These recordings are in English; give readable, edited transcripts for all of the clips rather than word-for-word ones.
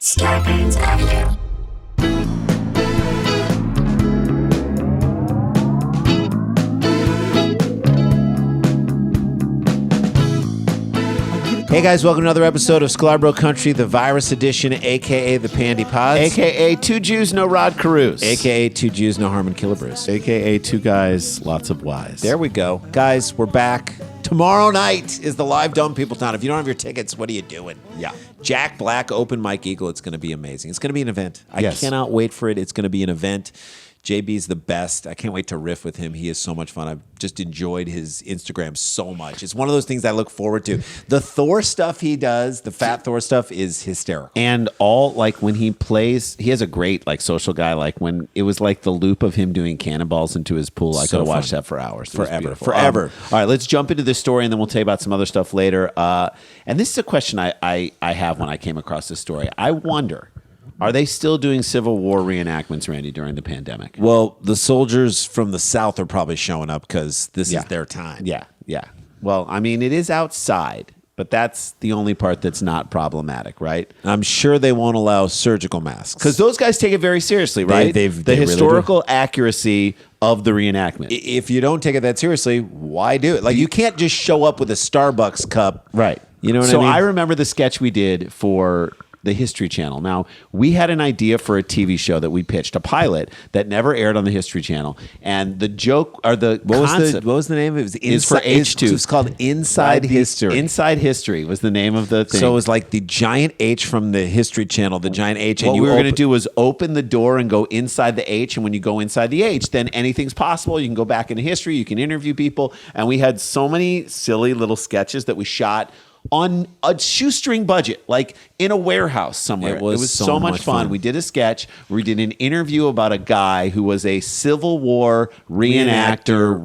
Scarpins Avenue. Hey guys, welcome to another episode of Sklarbro Country, the virus edition, a.k.a. the Pandy Pods. A.K.A. Two Jews, no Rod Carews. A.k.a. two Jews, no Harmon Killebrews. A.K.A. two guys, lots of Ys. There we go. Guys, we're back. Tomorrow night is the live Dumb People Town. If you don't have your tickets, what are you doing? Yeah. Jack Black, Open Mike Eagle. It's going to be amazing. It's going to be an event. Yes. I cannot wait for it. It's going to be an event. JB's the best. I can't wait to riff with him. He is so much fun. I've just enjoyed his Instagram so much. It's one of those things I look forward to. The Thor stuff he does, the Fat Thor stuff, is hysterical. And all, like, when he plays, he has a great, like, social guy. Like, when it was, like, the loop of him doing cannonballs into his pool, I could have watched that for hours. It was beautiful. Forever. All right, let's jump into this story, and then we'll tell you about some other stuff later. And this is a question I have when I came across this story. I wonder, are they still doing Civil War reenactments, Randy, during the pandemic? Well, the soldiers from the South are probably showing up because this is their time. Yeah. Well, I mean, it is outside, but that's the only part that's not problematic, right? I'm sure they won't allow surgical masks. Because those guys take it very seriously, right? They the really historical accuracy of the reenactment. If you don't take it that seriously, why do it? Like, you can't just show up with a Starbucks cup. Right. You know what I so mean? I remember the sketch we did for the History Channel. Now, we had an idea for a TV show that we pitched, a pilot that never aired on the History Channel. And the joke, or the concept... What was the name? It was for H2. It was called Inside History. Inside History was the name of the thing. So it was like the giant H from the History Channel, the giant H. What we were going to do was open the door and go inside the H. And when you go inside the H, then anything's possible. You can go back into history. You can interview people. And we had so many silly little sketches that we shot on a shoestring budget, like in a warehouse somewhere. It was so much fun. We did a sketch. We did an interview about a guy who was a Civil War reenactor.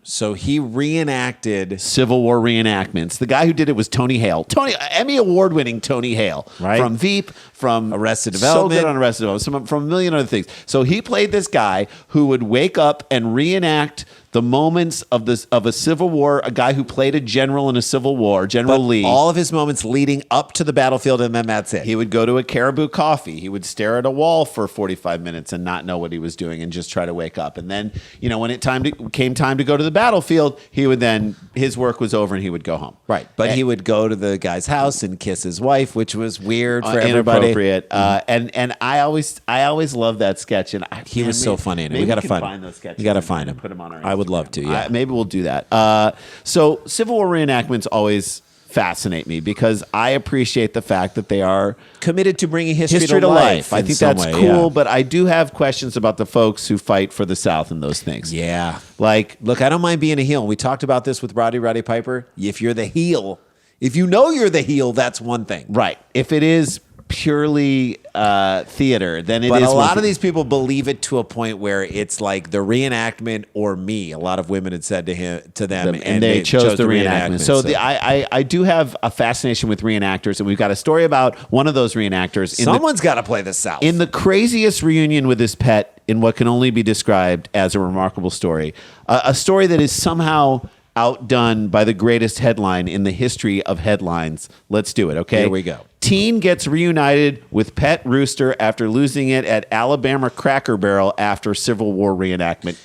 So he reenacted Civil War reenactments. The guy who did it was Tony Hale. Emmy award-winning Tony Hale. Right. From Veep, from Arrested Development. So good on Arrested Development, from a million other things. So he played this guy who would wake up and reenact the moments of a Civil War, a guy who played a general in a Civil War, General Lee. All of his moments leading up to the battlefield, and then that's it. He would go to a Caribou Coffee. He would stare at a wall for 45 minutes and not know what he was doing and just try to wake up. And then, when it came time to go to the battlefield, his work was over and he would go home. Right. But he would go to the guy's house and kiss his wife, which was weird for everybody. Inappropriate. And I always loved that sketch. And he was so funny in it. We got to find those sketches. You got to find them. Put them on our Instagram. I would love to. Yeah. Maybe we'll do that. So Civil War reenactments always fascinate me because I appreciate the fact that they are committed to bringing history to life. I think that's cool, yeah. But I do have questions about the folks who fight for the South and those things. Yeah. Like, look, I don't mind being a heel. We talked about this with Roddy Piper. If you're the heel, if you know you're the heel, that's one thing. Right. If it is purely theater, then it is. But a lot of these people believe it to a point where it's like the reenactment or me. A lot of women had said to them, and they chose the reenactment. So I do have a fascination with reenactors, and we've got a story about one of those reenactors. Someone's got to play the South. In the craziest reunion with his pet, in what can only be described as a remarkable story, a story that is somehow outdone by the greatest headline in the history of headlines. Let's do it, okay? Here we go. Teen gets reunited with pet Rooster after losing it at Alabama Cracker Barrel after Civil War reenactment.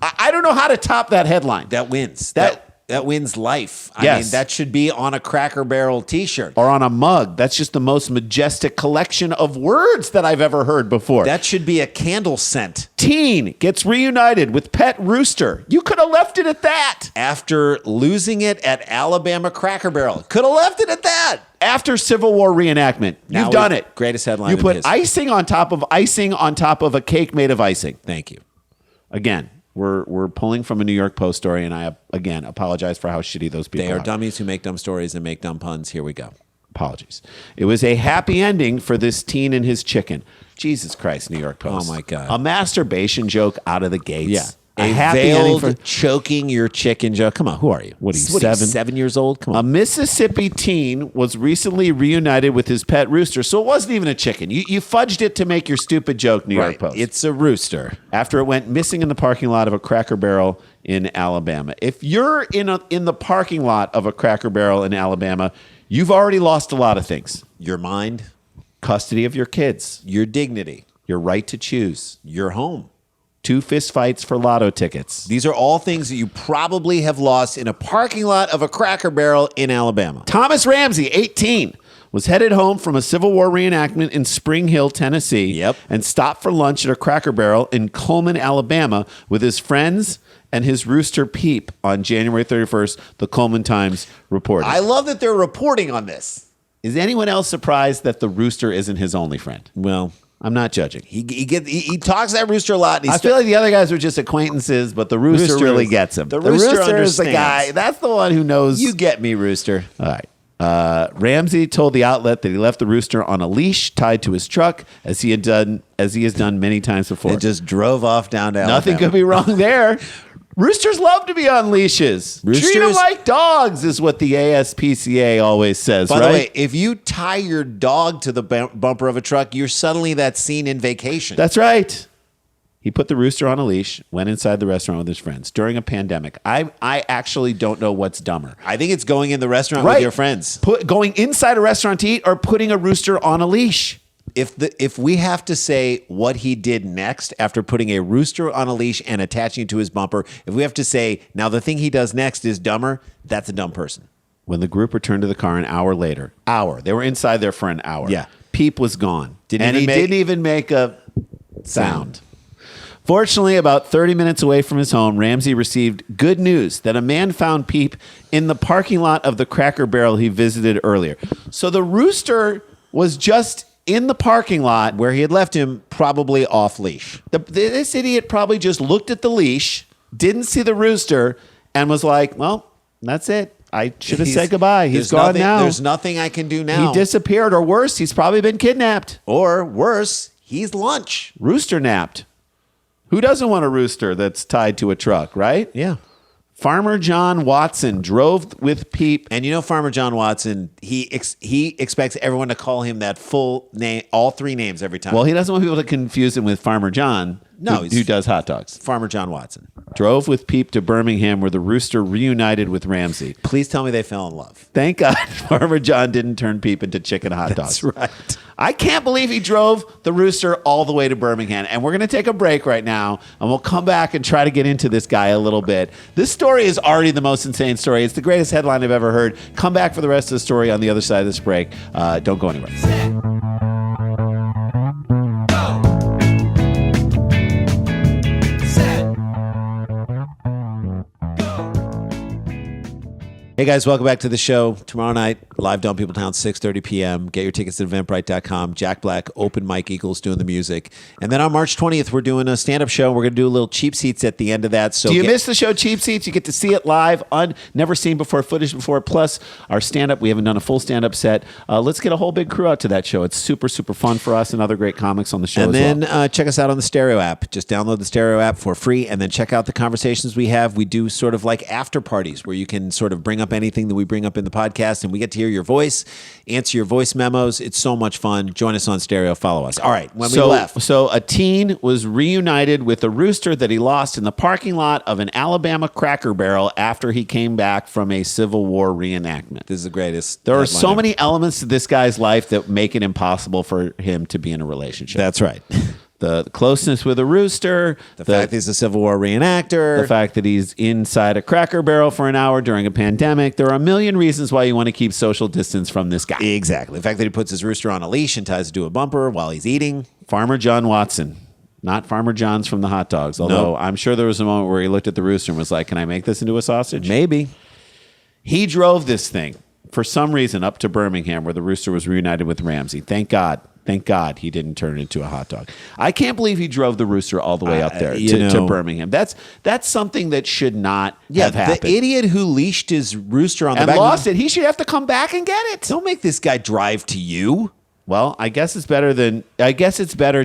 I don't know how to top that headline. That wins. That wins life. Yes. I mean, that should be on a Cracker Barrel t-shirt. Or on a mug. That's just the most majestic collection of words that I've ever heard before. That should be a candle scent. Teen gets reunited with pet Rooster. You could have left it at that. After losing it at Alabama Cracker Barrel. Could have left it at that. After Civil War reenactment. You've done it. Greatest headline You in put history. icing on top of a cake made of icing. Thank you. Again, we're pulling from a New York Post story, and I, again, apologize for how shitty those people are. They are dummies who make dumb stories and make dumb puns. Here we go. Apologies. It was a happy ending for this teen and his chicken. Jesus Christ, New York Post. Oh, my God. A masturbation joke out of the gates. Yeah. A happy ending veiled choking your chicken joke. Come on, who are you? What are you, 7? 7 years old? Come A on. Mississippi teen was recently reunited with his pet rooster, so it wasn't even a chicken. You fudged it to make your stupid joke, New York Post. It's a rooster. After it went missing in the parking lot of a Cracker Barrel in Alabama. If you're in the parking lot of a Cracker Barrel in Alabama, you've already lost a lot of things. Your mind, custody of your kids, Your dignity. your right to choose, Your home. 2 fist fights for lotto tickets. These are all things that you probably have lost in a parking lot of a Cracker Barrel in Alabama. Thomas Ramsey, 18, was headed home from a Civil War reenactment in Spring Hill, Tennessee, Yep. and stopped for lunch at a Cracker Barrel in Coleman, Alabama, with his friends and his rooster Peep on January 31st, the Coleman Times reported. I love that they're reporting on this. Is anyone else surprised that the rooster isn't his only friend? Well, I'm not judging. he talks to that rooster a lot. And I feel like the other guys were just acquaintances, but the rooster really is- gets him. the rooster is the understands. guy. That's the one who knows. you get me, Rooster. All right. Ramsey told the outlet that he left the rooster on a leash tied to his truck, as he has done many times before. It just drove off down to Alabama. Nothing could be wrong there. Roosters love to be on leashes. Treat them Roosters- like dogs, is what the ASPCA always says. By right? the way, if you tie your dog to the bumper of a truck, you're suddenly that scene in Vacation. That's right. He put the rooster on a leash, went inside the restaurant with his friends during a pandemic. I actually don't know what's dumber. I think it's going in the restaurant with your friends. Going inside a restaurant to eat or putting a rooster on a leash. If we have to say what he did next after putting a rooster on a leash and attaching it to his bumper, if we have to say now the thing he does next is dumber, that's a dumb person. When the group returned to the car an hour later, they were inside there for an hour. Yeah. Peep was gone. Didn't and even he make- didn't even make a sound. Fortunately, about 30 minutes away from his home, Ramsey received good news that a man found Peep in the parking lot of the Cracker Barrel he visited earlier. So the rooster was just in the parking lot Where he had left him probably off leash. This idiot probably just looked at the leash, didn't see the rooster, and was like, well, that's it. I should have said goodbye. He's There's gone nothing- now. There's nothing I can do now. He disappeared, or worse, he's probably been kidnapped. Or worse, he's lunch. Rooster napped. Who doesn't want a rooster that's tied to a truck, right? Yeah. Farmer John Watson drove with Peep. And you know, Farmer John Watson, he expects everyone to call him that full name, all 3 names every time. Well, he doesn't want people to confuse him with Farmer John, No, who does hot dogs. Farmer John Watson. Drove with Peep to Birmingham, where the rooster reunited with Ramsey. Please tell me they fell in love. Thank God Farmer John didn't turn Peep into chicken hot dogs. That's right. I can't believe he drove the rooster all the way to Birmingham. And we're going to take a break right now, and we'll come back and try to get into this guy a little bit. This story is already the most insane story. It's the greatest headline I've ever heard. Come back for the rest of the story on the other side of this break. Don't go anywhere. Hey guys, welcome back to the show. Tomorrow night, live Dumb People Town, 6:30 p.m. Get your tickets at eventbrite.com. Jack Black, open mic Eagles doing the music. And then on March 20th, we're doing a stand-up show. We're going to do a little Cheap Seats at the end of that. So Do you miss the show Cheap Seats? You get to see it live on never seen before footage before. Plus our stand-up. We haven't done a full stand-up set. Let's get a whole big crew out to that show. It's super, super fun for us and other great comics on the show And as then well. check us out on the Stereo app. Just download the Stereo app for free, and then check out the conversations we have. We do sort of like after parties where you can sort of bring up anything that we bring up in the podcast, and we get to hear your voice, answer your voice memos. It's so much fun. Join us on Stereo. Follow us. All right, when we left. So a teen was reunited with a rooster that he lost in the parking lot of an Alabama Cracker Barrel after he came back from a Civil War reenactment. This is the greatest. There are headline so ever. many elements to this guy's life that make it impossible for him to be in a relationship. That's right. The closeness with a rooster, The fact he's a Civil War reenactor. the fact that he's inside a Cracker Barrel for an hour during a pandemic. There are a million reasons why you want to keep social distance from this guy. Exactly. The fact that he puts his rooster on a leash and ties it to a bumper while he's eating. Farmer John Watson, not Farmer John's from the hot dogs. Although Nope. I'm sure there was a moment where he looked at the rooster and was like, "Can I make this into a sausage?" Maybe. He drove this thing for some reason up to Birmingham, where the rooster was reunited with Ramsey. Thank God. Thank God he didn't turn it into a hot dog. I can't believe he drove the rooster all the way up there to Birmingham. That's something that should not have happened. The idiot who leashed his rooster on the and back lost it. He should have to come back and get it. Don't make this guy drive to you Well, I guess it's better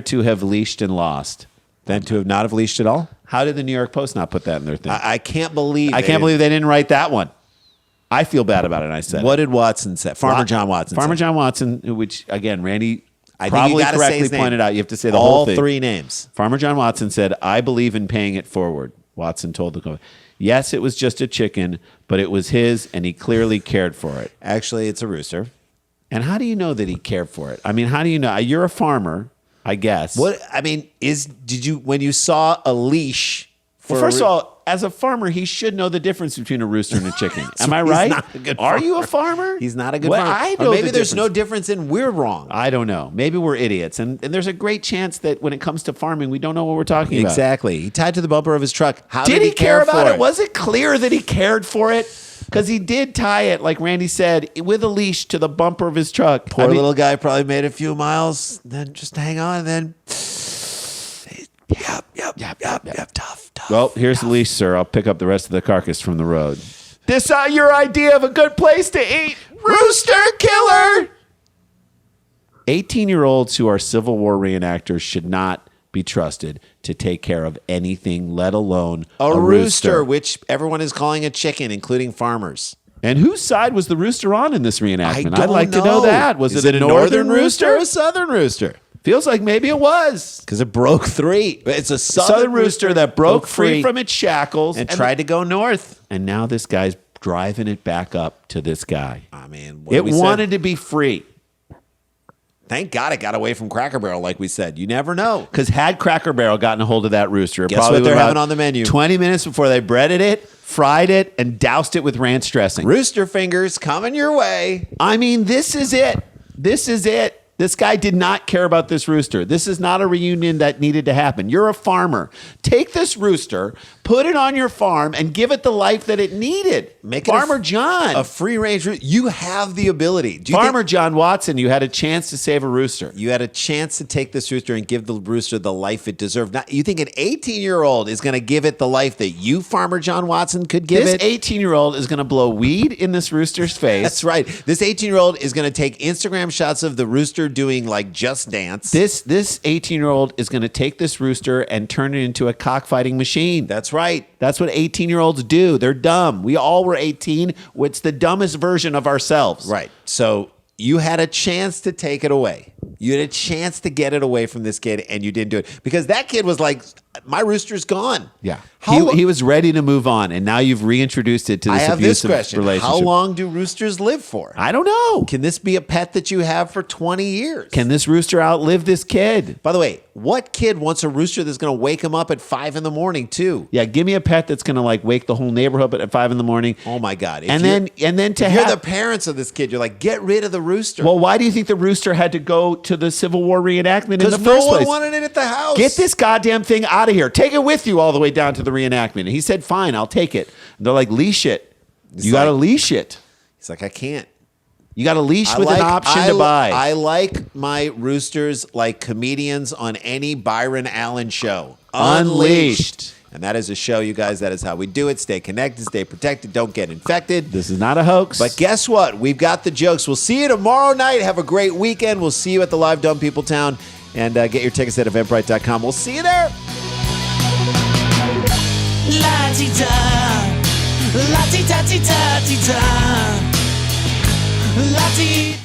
to have leashed and lost. than to have not have leashed at all. How did the New York Post not put that in their thing? I can't believe. I can't believe they didn't write that one. I feel bad about it. And I said, What did Watson say? Farmer John Watson. Farmer said. John Watson, which again, Randy I think you probably gotta say correctly his name. pointed out. You have to say the All whole thing. 3 names. Farmer John Watson said, "I believe in paying it forward." Watson told the company, "Yes, it was just a chicken, but it was his, and he clearly cared for it." Actually, it's a rooster. And how do you know that he cared for it? I mean, how do you know? You're a farmer, I guess. What I mean is, when you saw a leash? Well, first of all, as a farmer, he should know the difference between a rooster and a chicken. Am I right? Not a good Are farmer. you a farmer? He's not a good Well, farmer. I Or know maybe the there's no difference. difference and we're wrong. I don't know. Maybe we're idiots. And there's a great chance that when it comes to farming, we don't know what we're talking about. Exactly. He tied to the bumper of his truck. How Did he care about for it? Was it clear that he cared for it? Because he did tie it, like Randy said, with a leash to the bumper of his truck. Poor little guy probably made a few miles, then just hang on, and then yep, tough. Well, here's the leash, sir. I'll pick up the rest of the carcass from the road. This your idea of a good place to eat? Rooster killer! 18-year-olds who are Civil War reenactors should not be trusted to take care of anything, let alone a rooster, which everyone is calling a chicken, including farmers. And whose side was the rooster on in this reenactment? I'd like to know know that. Was Is it a northern rooster? or a southern rooster? Feels like maybe it was. Because it broke 3. It's a Southern rooster that broke free from its shackles and tried to go north. And now this guy's driving it back up to this guy. I mean, It wanted to be free. Thank God it got away from Cracker Barrel, like we said. You never know. Because had Cracker Barrel gotten a hold of that rooster, it Guess probably what they're would have having on the menu? 20 minutes before they breaded it, fried it, and doused it with ranch dressing. Rooster fingers coming your way. I mean, this is it. This is it. This guy did not care about this rooster. This is not a reunion that needed to happen. You're a farmer. Take this rooster, put it on your farm, and give it the life that it needed. Make it Farmer John. A free range rooster. You have the ability. Do you Farmer John Watson, you had a chance to save a rooster. You had a chance to take this rooster and give the rooster the life it deserved. Now, you think an 18-year-old is going to give it the life that you, Farmer John Watson, could give This it? 18-year-old is going to blow weed in this rooster's face. That's right. This 18-year-old is going to take Instagram shots of the rooster doing like Just Dance. This 18-year-old is going to take this rooster and turn it into a cockfighting machine. That's right. That's what 18-year-olds do. They're dumb. We all were 18. It's the dumbest version of ourselves. Right. So you had a chance to take it away. You had a chance to get it away from this kid, and you didn't do it. Because that kid was like, my rooster's gone. Yeah. How He was ready to move on, and now you've reintroduced it to I this have this abusive question. relationship. How long do roosters live for? I don't know. Can this be a pet that you have for 20 years? Can this rooster outlive this kid? By the way, what kid wants a rooster that's going to wake him up at 5 in the morning too? Yeah, give me a pet that's going to like wake the whole neighborhood up at 5 in the morning. Oh my God! And then to if you're have the parents of this kid, you're like, get rid of the rooster. Well, why do you think the rooster had to go to the Civil War reenactment in the because first no one place? wanted it at the house. Get this goddamn thing out of here. Take it with you all the way down to the reenactment. And he said, fine, I'll take it. And they're like, leash it. You got to leash it. He's like, I can't. You got a leash with an option to buy. I like my roosters like comedians on any Byron Allen show. Unleashed. And that is a show, you guys. That is how we do it. Stay connected, stay protected, don't get infected. This is not a hoax. But guess what? We've got the jokes. We'll see you tomorrow night. Have a great weekend. We'll see you at the live Dumb People Town. And get your tickets at eventbrite.com. We'll see you there. La-ti-da, la-ti-da-ti-da-ti-da, la-ti